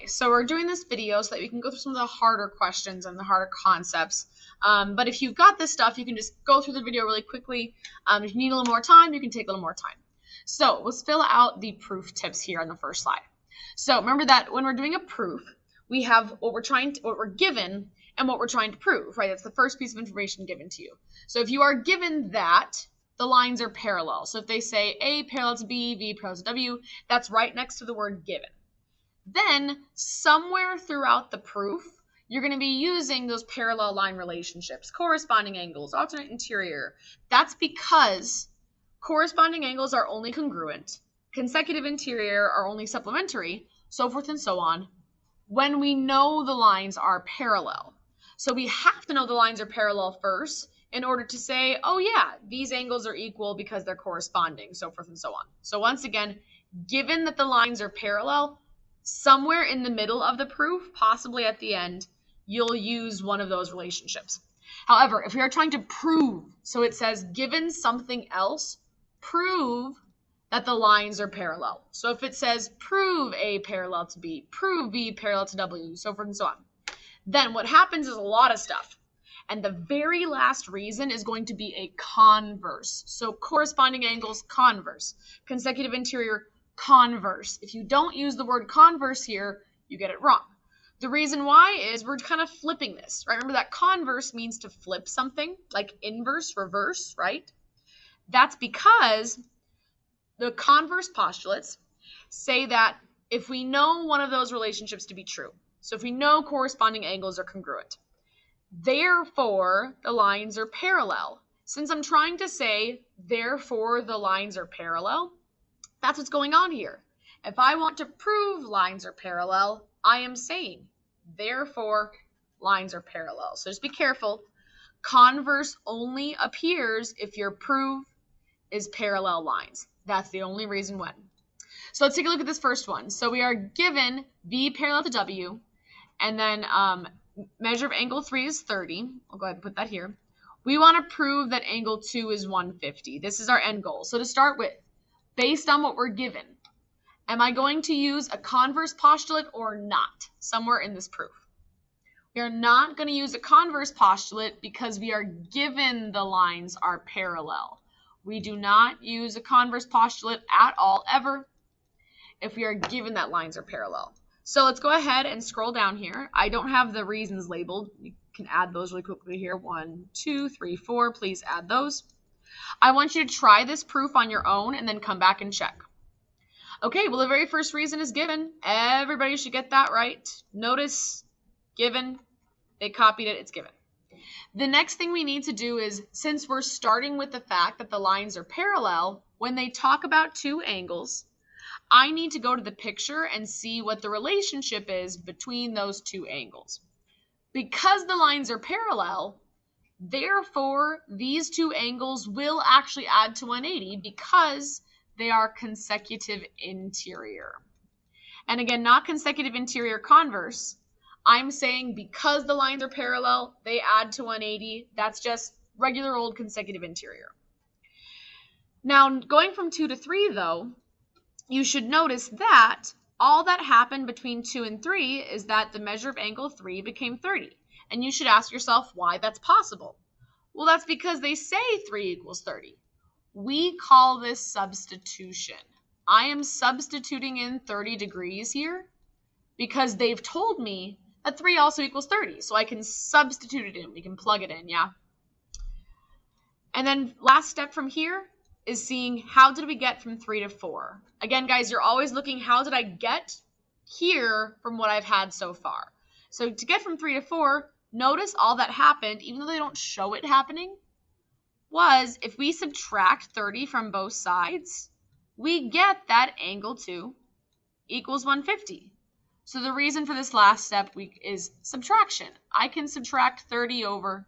so we're doing this video so that we can go through some of the harder questions and the harder concepts. But if you've got this stuff, you can just go through the video really quickly. If you need a little more time, you can take a little more time. So let's fill out the proof tips here on the first slide. So remember that when we're doing a proof, we have what we're given and what we're trying to prove, right? That's the first piece of information given to you. So if you are given that, the lines are parallel. So if they say A parallel to B, B parallel to W, that's right next to the word given. Then somewhere throughout the proof, you're going to be using those parallel line relationships, corresponding angles, alternate interior. That's because corresponding angles are only congruent, consecutive interior are only supplementary, so forth and so on, when we know the lines are parallel. So we have to know the lines are parallel first in order to say, oh yeah, these angles are equal because they're corresponding, so forth and so on. So once again, given that the lines are parallel, somewhere in the middle of the proof, possibly at the end, you'll use one of those relationships. However, if we are trying to prove, so it says given something else, prove that the lines are parallel. So if it says prove A parallel to B, prove B parallel to W, so forth and so on, then what happens is a lot of stuff. And the very last reason is going to be a converse. So corresponding angles, converse. Consecutive interior, converse. If you don't use the word converse here, you get it wrong. The reason why is we're kind of flipping this, right? Remember that converse means to flip something, like inverse, reverse, right? That's because the converse postulates say that if we know one of those relationships to be true, so if we know corresponding angles are congruent, therefore the lines are parallel. Since I'm trying to say, therefore the lines are parallel, that's what's going on here. If I want to prove lines are parallel, I am saying, therefore lines are parallel. So just be careful. Converse only appears if your proof is parallel lines. That's the only reason when. So let's take a look at this first one. So we are given B parallel to W, and then measure of angle 3 is 30. I'll go ahead and put that here. We want to prove that angle 2 is 150. This is our end goal. So to start with, based on what we're given, am I going to use a converse postulate or not somewhere in this proof? We are not going to use a converse postulate because we are given the lines are parallel. We do not use a converse postulate at all, ever, if we are given that lines are parallel. So let's go ahead and scroll down here. I don't have the reasons labeled. You can add those really quickly here. 1, 2, 3, 4. Please add those. I want you to try this proof on your own and then come back and check. Okay, well, the very first reason is given. Everybody should get that right. Notice, given. They copied it. It's given. The next thing we need to do is, since we're starting with the fact that the lines are parallel, when they talk about two angles, I need to go to the picture and see what the relationship is between those two angles. Because the lines are parallel, therefore, these two angles will actually add to 180 because they are consecutive interior. And again, not consecutive interior converse. I'm saying because the lines are parallel, they add to 180. That's just regular old consecutive interior. Now, going from 2 to 3, though, you should notice that all that happened between 2 and 3 is that the measure of angle 3 became 30. And you should ask yourself why that's possible. Well, that's because they say 3 equals 30. We call this substitution. I am substituting in 30 degrees here because they've told me that 3 also equals 30. So I can substitute it in. We can plug it in, yeah? And then last step from here is seeing how did we get from 3 to 4. Again, guys, you're always looking, how did I get here from what I've had so far? So to get from 3 to 4, notice all that happened, even though they don't show it happening, was if we subtract 30 from both sides, we get that angle 2 equals 150. So the reason for this last step is subtraction. I can subtract 30 over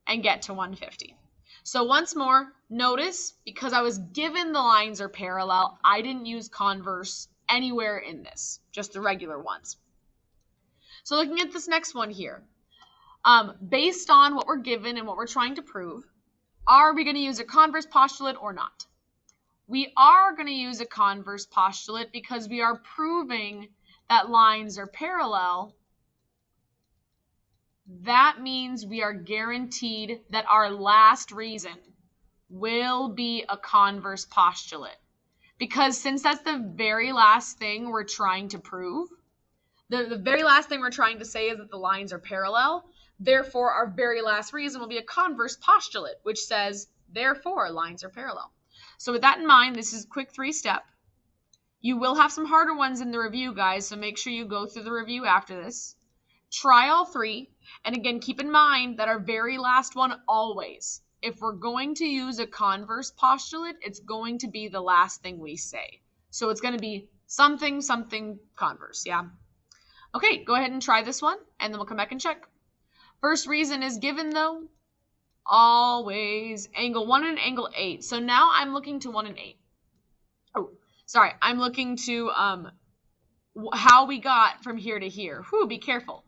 and get to 150. So once more, notice, because I was given the lines are parallel, I didn't use converse anywhere in this, just the regular ones. So looking at this next one here, based on what we're given and what we're trying to prove, are we going to use a converse postulate or not? We are going to use a converse postulate because we are proving that lines are parallel, that means we are guaranteed that our last reason will be a converse postulate. Because since that's the very last thing we're trying to prove, the very last thing we're trying to say is that the lines are parallel, therefore our very last reason will be a converse postulate, which says, therefore, lines are parallel. So with that in mind, this is a quick 3-step. You will have some harder ones in the review, guys, so make sure you go through the review after this. Try all 3, and again, keep in mind that our very last one always, if we're going to use a converse postulate, it's going to be the last thing we say. So it's going to be something, something converse, yeah? Okay, go ahead and try this one, and then we'll come back and check. First reason is given, though, always angle 1 and angle 8. So now I'm looking to 1 and 8. Oh, sorry, I'm looking to how we got from here to here. Whew, be careful.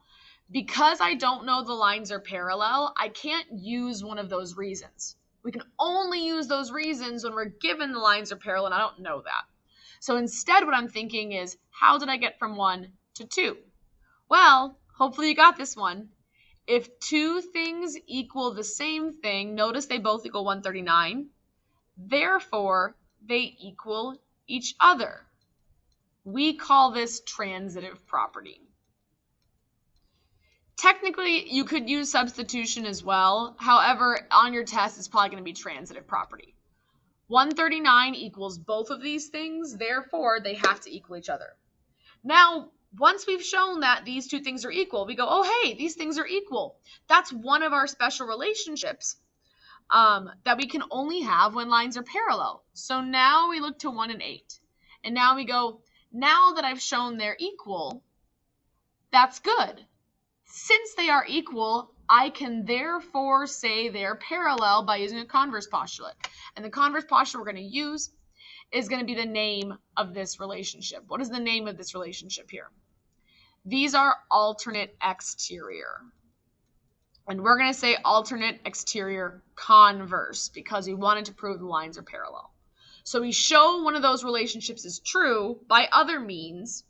Because I don't know the lines are parallel, I can't use one of those reasons. We can only use those reasons when we're given the lines are parallel, and I don't know that. So instead, what I'm thinking is, how did I get from 1 to 2? Well, hopefully you got this one. If 2 things equal the same thing, notice they both equal 139. Therefore, they equal each other. We call this transitive property. Technically, you could use substitution as well. However, on your test, it's probably going to be transitive property. 139 equals both of these things. Therefore, they have to equal each other. Now, once we've shown that these 2 things are equal, we go, oh, hey, these things are equal. That's one of our special relationships that we can only have when lines are parallel. So now we look to 1 and 8. And now we go, now that I've shown they're equal, that's good. Since they are equal, I can therefore say they're parallel by using a converse postulate. And the converse postulate we're going to use is going to be the name of this relationship. What is the name of this relationship here? These are alternate exterior. And we're going to say alternate exterior converse because we wanted to prove the lines are parallel. So we show one of those relationships is true by other means,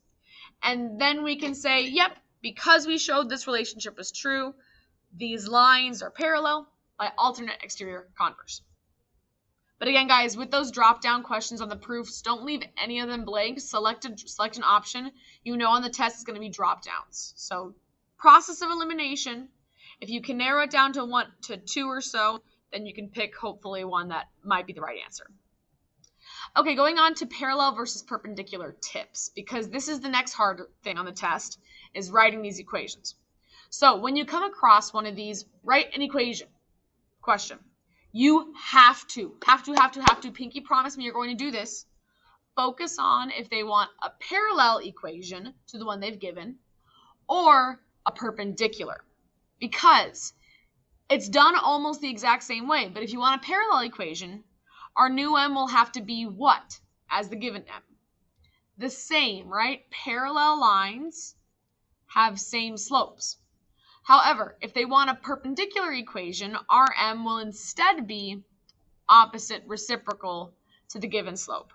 and then we can say, yep, because we showed this relationship was true, these lines are parallel by alternate exterior converse. But again, guys, with those drop-down questions on the proofs, don't leave any of them blank. Select an option. You know on the test is going to be drop-downs. So process of elimination, if you can narrow it down to 1 to 2 or so, then you can pick hopefully one that might be the right answer. Okay, going on to parallel versus perpendicular tips, because this is the next hard thing on the test, is writing these equations. So when you come across one of these, write an equation. Question. You have to, pinky promise me you're going to do this. Focus on if they want a parallel equation to the one they've given or a perpendicular, because it's done almost the exact same way. But if you want a parallel equation, our new m will have to be what as the given m? The same, right? Parallel lines have same slopes. However, if they want a perpendicular equation, our m will instead be opposite reciprocal to the given slope.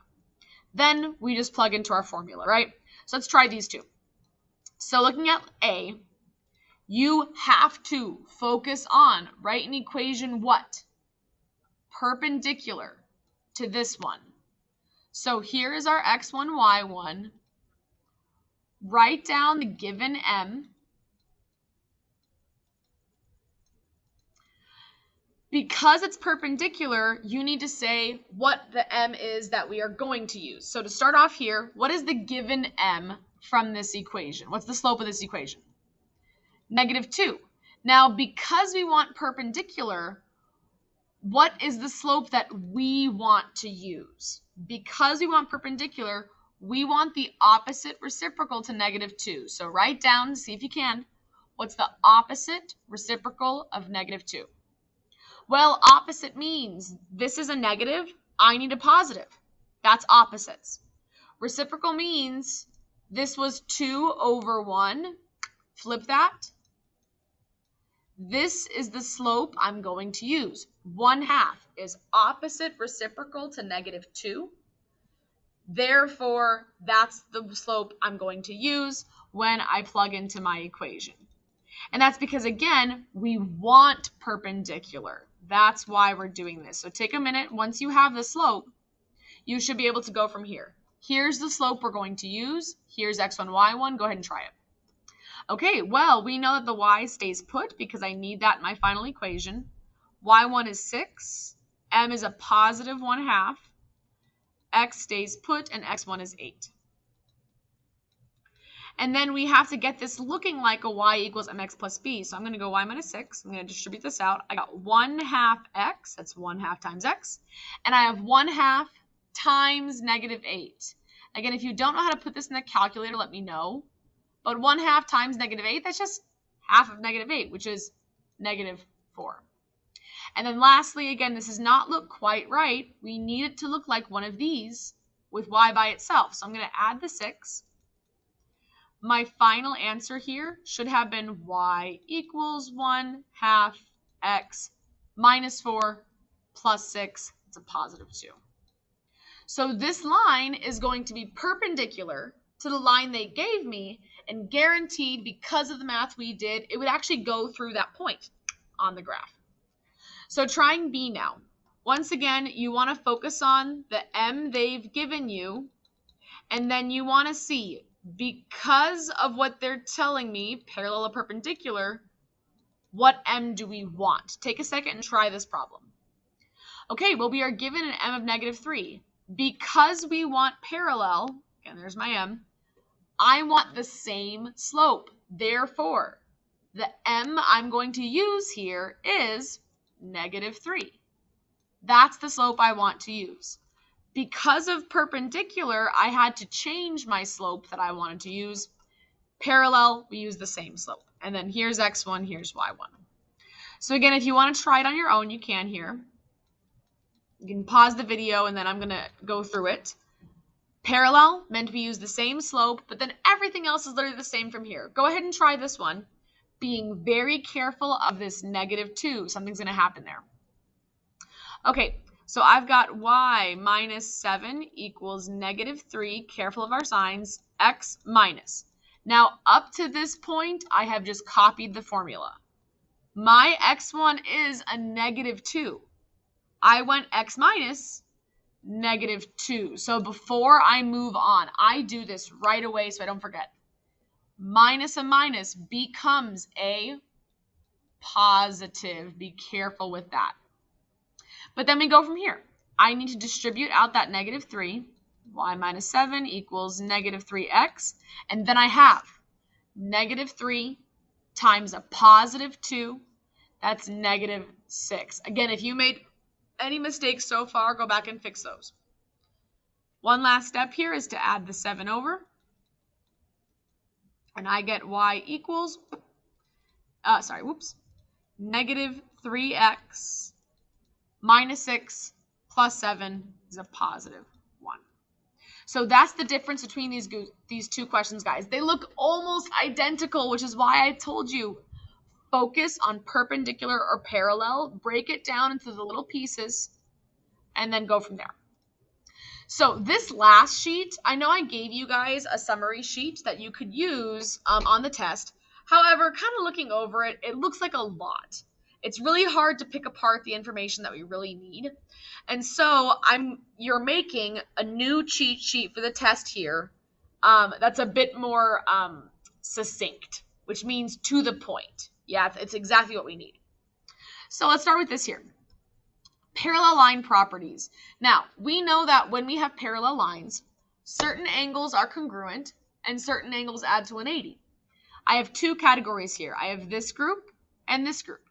Then we just plug into our formula, right? So let's try these two. So looking at A, you have to focus on, write an equation what? Perpendicular to this one. So here is our x1, y1. Write down the given m. Because it's perpendicular, you need to say what the m is that we are going to use. So to start off here, what is the given m from this equation? What's the slope of this equation? -2. Now, because we want perpendicular, what is the slope that we want to use? Because we want perpendicular, we want the opposite reciprocal to -2. So write down, see if you can, what's the opposite reciprocal of -2? Well, opposite means this is a negative, I need a positive. That's opposites. Reciprocal means this was 2 over 1. Flip that. This is the slope I'm going to use. 1/2 is opposite reciprocal to -2. Therefore, that's the slope I'm going to use when I plug into my equation. And that's because, again, we want perpendicular. That's why we're doing this. So take a minute. Once you have the slope, you should be able to go from here. Here's the slope we're going to use. Here's x1, y1. Go ahead and try it. Okay, well, we know that the y stays put because I need that in my final equation. y1 is 6. M is a positive 1/2. X stays put, and x1 is 8. And then we have to get this looking like a y equals mx plus b. So I'm going to go y minus 6. I'm going to distribute this out. I got 1/2 x. That's 1/2 times x. And I have 1/2 times negative 8. Again, if you don't know how to put this in the calculator, let me know. But 1/2 times negative 8, that's just half of negative 8, which is negative 4. And then lastly, again, this does not look quite right. We need it to look like one of these with y by itself. So I'm going to add the 6. My final answer here should have been y equals 1/2 x minus 4 plus 6. It's a positive 2. So this line is going to be perpendicular to the line they gave me, and guaranteed, because of the math we did, it would actually go through that point on the graph. So trying B now. Once again, you want to focus on the M they've given you, and then you want to see, because of what they're telling me, parallel or perpendicular, what M do we want? Take a second and try this problem. Okay, well, we are given an M of negative 3. Because we want parallel, again, there's my M, I want the same slope. Therefore, the M I'm going to use here is negative 3. That's the slope I want to use. Because of perpendicular, I had to change my slope that I wanted to use. Parallel, we use the same slope. And then here's x1, here's y1. So again, if you want to try it on your own, you can here. You can pause the video and then I'm going to go through it. Parallel meant we use the same slope, but then everything else is literally the same from here. Go ahead and try this one, being very careful of this negative 2. Something's going to happen there. Okay, so I've got y minus 7 equals negative 3, careful of our signs, x minus. Now, up to this point, I have just copied the formula. My x1 is a negative 2. I went x minus negative 2. So before I move on, I do this right away so I don't forget. Minus a minus becomes a positive. Be careful with that. But then we go from here. I need to distribute out that negative 3. Y minus 7 equals negative 3x. And then I have negative 3 times a positive 2. That's negative 6. Again, if you made any mistakes so far, go back and fix those. One last step here is to add the 7 over. And I get y equals, negative 3x minus 6 plus 7 is a positive 1. So that's the difference between these two questions, guys. They look almost identical, which is why I told you, focus on perpendicular or parallel, break it down into the little pieces, and then go from there. So this last sheet, I know I gave you guys a summary sheet that you could use on the test. However, kind of looking over it, it looks like a lot. It's really hard to pick apart the information that we really need. And so you're making a new cheat sheet for the test here that's a bit more succinct, which means to the point. Yeah, it's exactly what we need. So let's start with this here. Parallel line properties. Now, we know that when we have parallel lines, certain angles are congruent and certain angles add to 180. I have two categories here. I have this group and this group.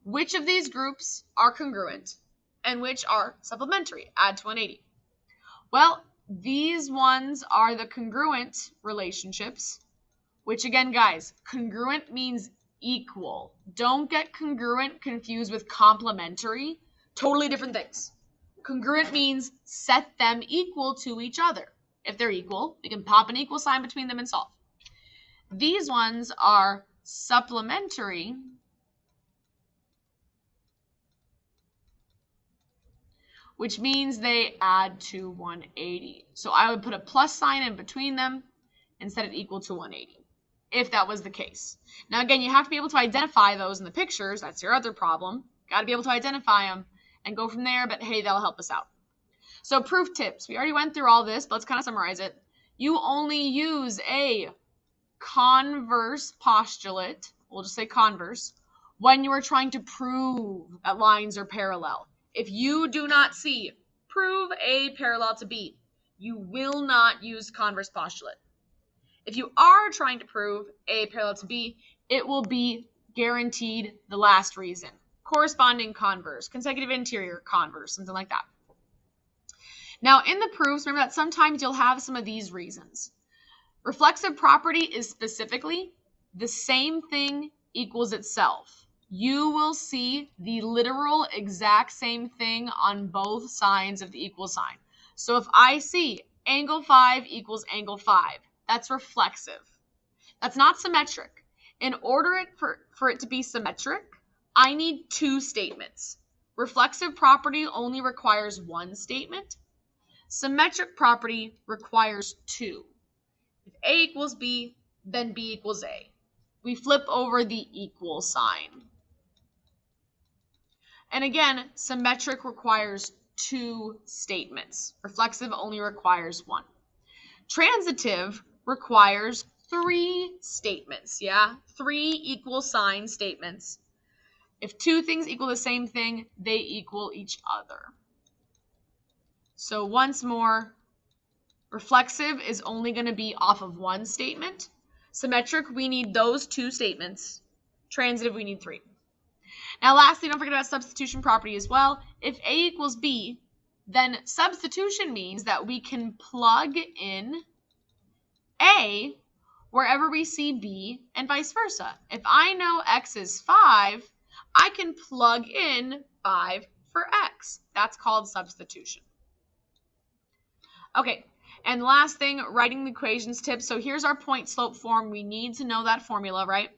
Which of these groups are congruent and which are supplementary, add to 180? Well, these ones are the congruent relationships, which again, guys, congruent means equal. Don't get congruent confused with complementary. Totally different things. Congruent means set them equal to each other. If they're equal, we can pop an equal sign between them and solve. These ones are supplementary, which means they add to 180. So I would put a plus sign in between them and set it equal to 180, if that was the case. Now, again, you have to be able to identify those in the pictures. That's your other problem. Got to be able to identify them and go from there, but hey, that'll help us out. So proof tips. We already went through all this, but let's kind of summarize it. You only use a converse postulate, we'll just say converse, when you are trying to prove that lines are parallel. If you do not see prove A parallel to B, you will not use converse postulate. If you are trying to prove A parallel to B, it will be guaranteed the last reason. Corresponding converse, consecutive interior converse, something like that. Now, in the proofs, remember that sometimes you'll have some of these reasons. Reflexive property is specifically the same thing equals itself. You will see the literal exact same thing on both sides of the equal sign. So if I see angle 5 equals angle 5, that's reflexive. That's not symmetric. In order for it to be symmetric, I need two statements. Reflexive property only requires one statement. Symmetric property requires two. If A equals B, then B equals A. We flip over the equal sign. And again, symmetric requires two statements. Reflexive only requires one. Transitive requires three statements, yeah? Three equal sign statements. If two things equal the same thing, they equal each other. So once more, reflexive is only going to be off of one statement. Symmetric, we need those two statements. Transitive, we need three. Now lastly, don't forget about substitution property as well. If A equals B, then substitution means that we can plug in A wherever we see B and vice versa. If I know X is 5, I can plug in 5 for X. That's called substitution. Okay, and last thing, writing the equations tips. So here's our point slope form. We need to know that formula, right?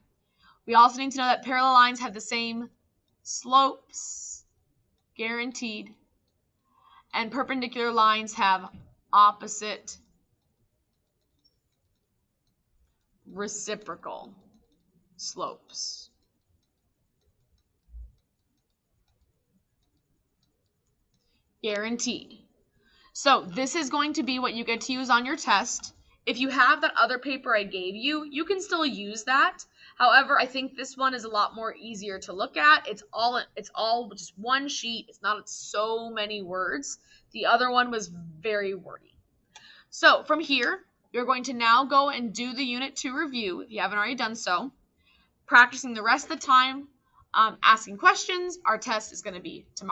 We also need to know that parallel lines have the same slopes, guaranteed, and perpendicular lines have opposite reciprocal slopes. Guaranteed. So this is going to be what you get to use on your test. If you have that other paper I gave you, you can still use that. However, I think this one is a lot more easier to look at. It's all just one sheet. It's not so many words. The other one was very wordy. So from here, you're going to now go and do the Unit 2 review, if you haven't already done so, practicing the rest of the time, asking questions. Our test is going to be tomorrow.